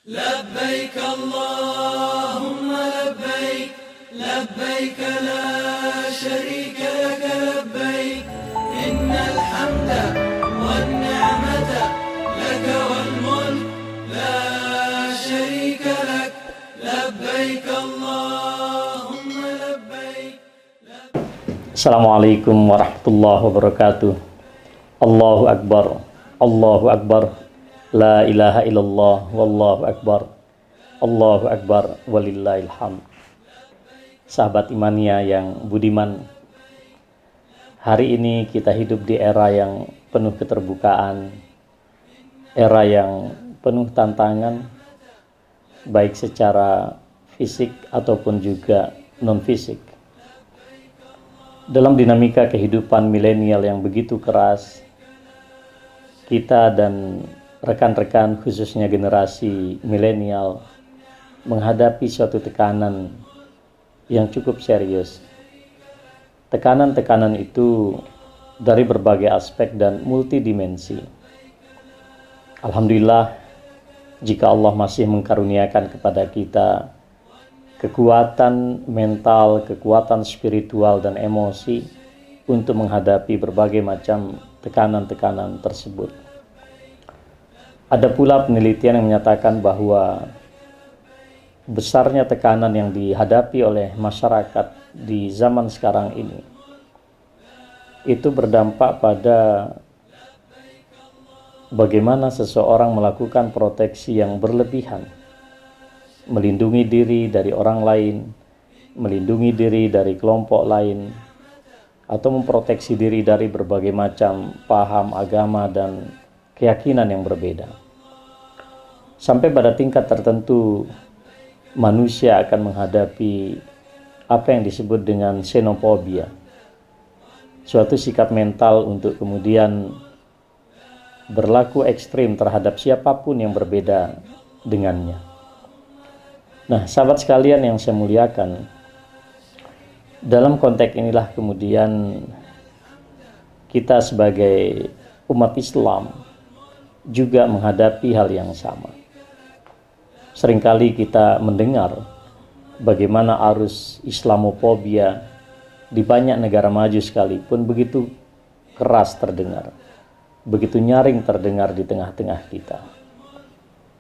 لبيك اللهم لبيك لبيك لا شريك لك لبيك إن الحمد والنعمة لك والملك لا شريك لك لبيك اللهم لبيك. Assalamualaikum warahmatullahi wabarakatuh. Allahu Akbar, Allahu Akbar, la ilaha illallah, wallahu akbar, Allahu Akbar, walillahil hamd. Sahabat imania yang budiman, hari ini kita hidup di era yang penuh keterbukaan, era yang penuh tantangan, baik secara fisik ataupun juga non-fisik. Dalam dinamika kehidupan milenial yang begitu keras, kita dan rekan-rekan khususnya generasi milenial menghadapi suatu tekanan yang cukup serius. Tekanan-tekanan itu dari berbagai aspek dan multidimensi. Alhamdulillah, jika Allah masih mengkaruniakan kepada kita kekuatan mental, kekuatan spiritual dan emosi untuk menghadapi berbagai macam tekanan-tekanan tersebut. Ada pula penelitian yang menyatakan bahwa besarnya tekanan yang dihadapi oleh masyarakat di zaman sekarang ini itu berdampak pada bagaimana seseorang melakukan proteksi yang berlebihan, melindungi diri dari orang lain, melindungi diri dari kelompok lain, atau memproteksi diri dari berbagai macam paham agama dan keyakinan yang berbeda. Sampai pada tingkat tertentu manusia akan menghadapi apa yang disebut dengan xenofobia, suatu sikap mental untuk kemudian berlaku ekstrim terhadap siapapun yang berbeda dengannya. Nah, sahabat sekalian yang saya muliakan, dalam konteks inilah kemudian kita sebagai umat Islam juga menghadapi hal yang sama. Seringkali kita mendengar bagaimana arus Islamofobia di banyak negara maju sekalipun begitu keras terdengar, begitu nyaring terdengar di tengah-tengah kita.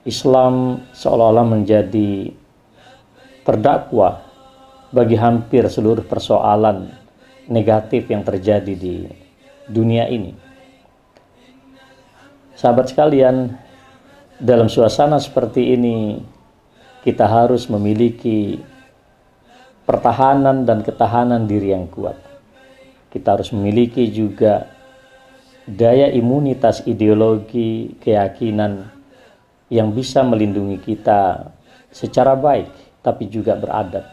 Islam seolah-olah menjadi terdakwa bagi hampir seluruh persoalan negatif yang terjadi di dunia ini. Sahabat sekalian, dalam suasana seperti ini kita harus memiliki pertahanan dan ketahanan diri yang kuat. Kita harus memiliki juga daya imunitas ideologi, keyakinan yang bisa melindungi kita secara baik tapi juga beradab.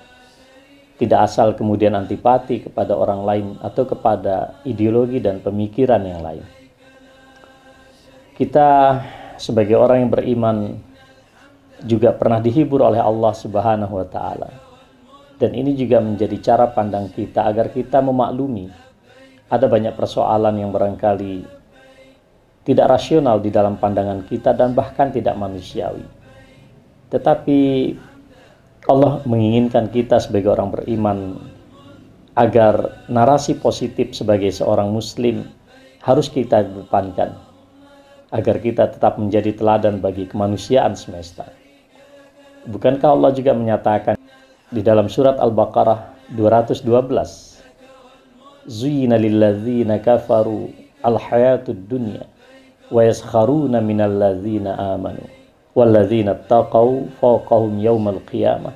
Tidak asal kemudian antipati kepada orang lain atau kepada ideologi dan pemikiran yang lain. Kita sebagai orang yang beriman juga pernah dihibur oleh Allah Subhanahu wa taala. Dan ini juga menjadi cara pandang kita agar kita memaklumi ada banyak persoalan yang barangkali tidak rasional di dalam pandangan kita dan bahkan tidak manusiawi. Tetapi Allah menginginkan kita sebagai orang beriman agar narasi positif sebagai seorang muslim harus kita depankan, agar kita tetap menjadi teladan bagi kemanusiaan semesta. Bukankah Allah juga menyatakan di dalam surat Al-Baqarah 212, Zuyyina lilladzina kafaru al-hayatud dunya wa yaskharuna minal ladzina amanu walladzina taqaw fawqahum yawmal qiyamah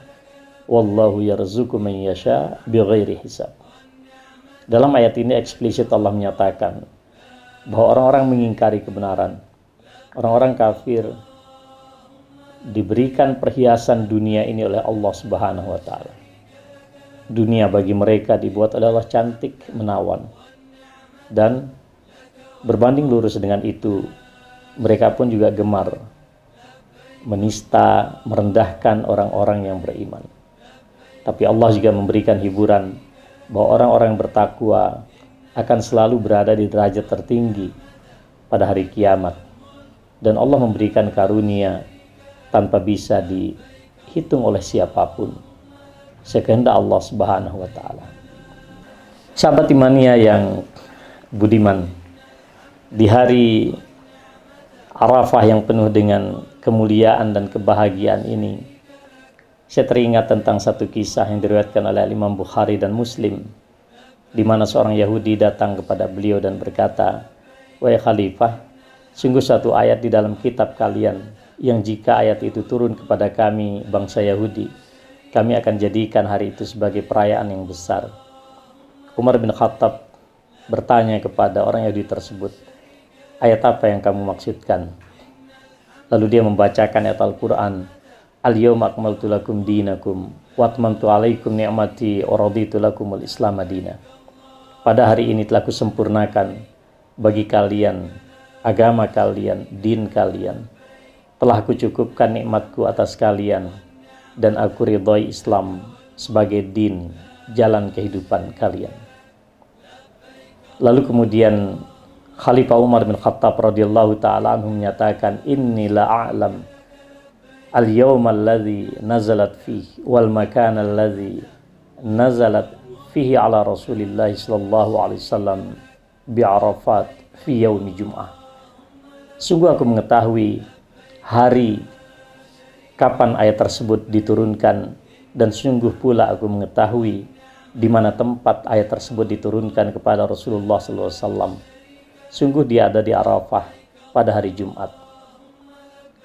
wallahu yarzuqu man yasha bighairi hisab. Dalam ayat ini eksplisit Allah menyatakan bahwa orang-orang mengingkari kebenaran, orang-orang kafir diberikan perhiasan dunia ini oleh Allah Subhanahu wa taala. Dunia bagi mereka dibuat oleh Allah cantik, menawan. Dan berbanding lurus dengan itu, mereka pun juga gemar menista, merendahkan orang-orang yang beriman. Tapi Allah juga memberikan hiburan bahwa orang-orang yang bertakwa akan selalu berada di derajat tertinggi pada hari kiamat. Dan Allah memberikan karunia tanpa bisa dihitung oleh siapapun sekehendak Allah Subhanahu wa taala. Sahabat imania yang budiman, di hari Arafah yang penuh dengan kemuliaan dan kebahagiaan ini, saya teringat tentang satu kisah yang diriwayatkan oleh Imam Bukhari dan Muslim, di mana seorang Yahudi datang kepada beliau dan berkata, "Wahai Khalifah, sungguh satu ayat di dalam kitab kalian yang jika ayat itu turun kepada kami bangsa Yahudi, kami akan jadikan hari itu sebagai perayaan yang besar." Umar bin Khattab bertanya kepada orang Yahudi tersebut, "Ayat apa yang kamu maksudkan?" Lalu dia membacakan ayat Al-Quran, "Al-yawma akmaltu lakum dinakum wa atmamtu alaikum ni'mati wa raditu lakumul Islam madina." Pada hari ini telah kusempurnakan bagi kalian agama kalian, din kalian. Telah aku cukupkan nikmatku atas kalian dan aku ridhoi Islam sebagai din, jalan kehidupan kalian. Lalu kemudian Khalifah Umar bin Khattab radhiyallahu ta'ala anhu menyatakan, "Inni la'alam al-yawma alladhi nazalat fihi wal makan alladhi nazalat fihi ala Rasulillah sallallahu alaihi wasallam bi Arafat fi yaumi Jum'ah." Sungguh aku mengetahui hari kapan ayat tersebut diturunkan, dan sungguh pula aku mengetahui di mana tempat ayat tersebut diturunkan kepada Rasulullah SAW. Sungguh dia ada di Arafah pada hari Jumat.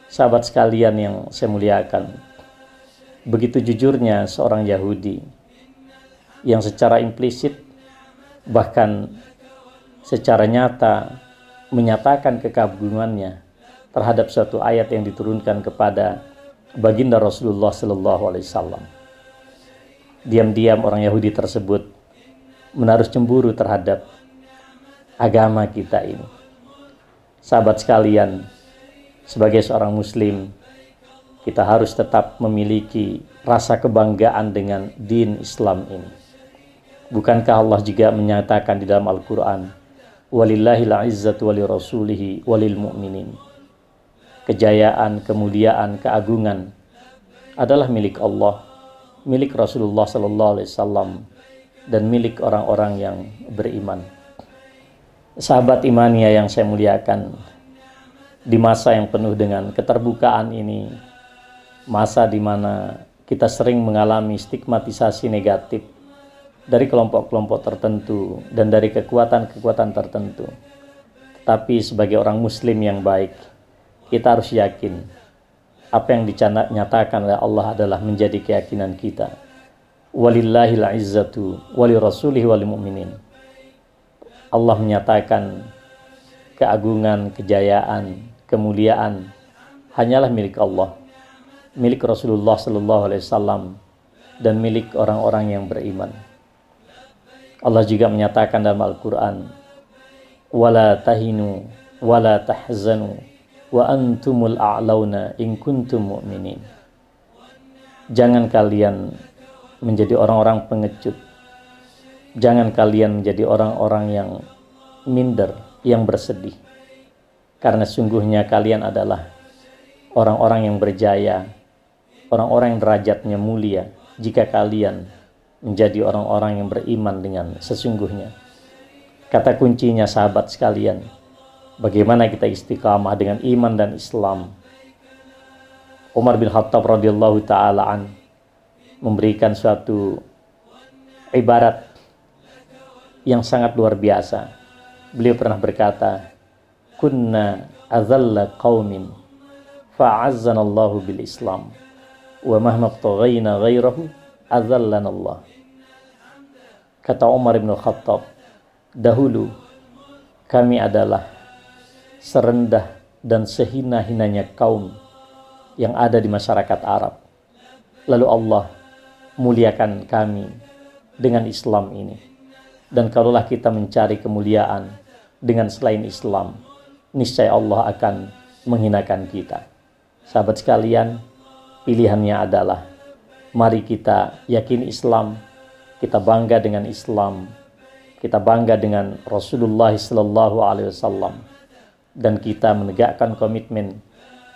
Sahabat sekalian yang saya muliakan, begitu jujurnya seorang Yahudi yang secara implisit bahkan secara nyata menyatakan kekagumannya terhadap suatu ayat yang diturunkan kepada baginda Rasulullah SAW. Diam-diam orang Yahudi tersebut menaruh cemburu terhadap agama kita ini. Sahabat sekalian, sebagai seorang muslim, kita harus tetap memiliki rasa kebanggaan dengan din Islam ini. Bukankah Allah juga menyatakan di dalam Al-Quran, "Walillahil izzatu wali rasulihi walil mu'minin." Kejayaan, kemuliaan, keagungan adalah milik Allah, milik Rasulullah sallallahu alaihi wasallam, dan milik orang-orang yang beriman. Sahabat imania yang saya muliakan, di masa yang penuh dengan keterbukaan ini, masa di mana kita sering mengalami stigmatisasi negatif dari kelompok-kelompok tertentu dan dari kekuatan-kekuatan tertentu. Tetapi sebagai orang muslim yang baik, kita harus yakin apa yang dinyatakan oleh Allah adalah menjadi keyakinan kita. Walillahil izzatu wali rasulihi wal mu'minin. Allah menyatakan keagungan, kejayaan, kemuliaan hanyalah milik Allah, milik Rasulullah sallallahu alaihi wasallam, dan milik orang-orang yang beriman. Allah juga menyatakan dalam Al-Quran, "Wala tahinu wala tahzanu wa antumul a'launa in kuntum mu'minin." Jangan kalian menjadi orang-orang pengecut. Jangan kalian menjadi orang-orang yang minder, yang bersedih. Karena sungguhnya kalian adalah orang-orang yang berjaya, orang-orang yang derajatnya mulia, jika kalian menjadi orang-orang yang beriman dengan sesungguhnya. Kata kuncinya sahabat sekalian, bagaimana kita istiqamah dengan iman dan Islam. Umar bin Khattab radhiyallahu ta'ala an memberikan suatu ibarat yang sangat luar biasa. Beliau pernah berkata, "Kunna azalla qaumin fa'azzana Allahu bil Islam wa mahma btaghayna ghairahu azallana Allah." Kata Umar bin Khattab, dahulu kami adalah serendah dan sehina-hinanya kaum yang ada di masyarakat Arab. Lalu Allah muliakan kami dengan Islam ini. Dan kalaulah kita mencari kemuliaan dengan selain Islam, niscaya Allah akan menghinakan kita. Sahabat sekalian, pilihannya adalah mari kita yakini Islam, kita bangga dengan Islam, kita bangga dengan Rasulullah sallallahu alaihi wasallam, dan kita menegakkan komitmen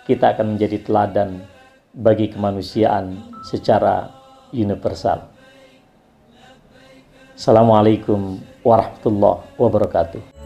kita akan menjadi teladan bagi kemanusiaan secara universal. Assalamualaikum warahmatullahi wabarakatuh.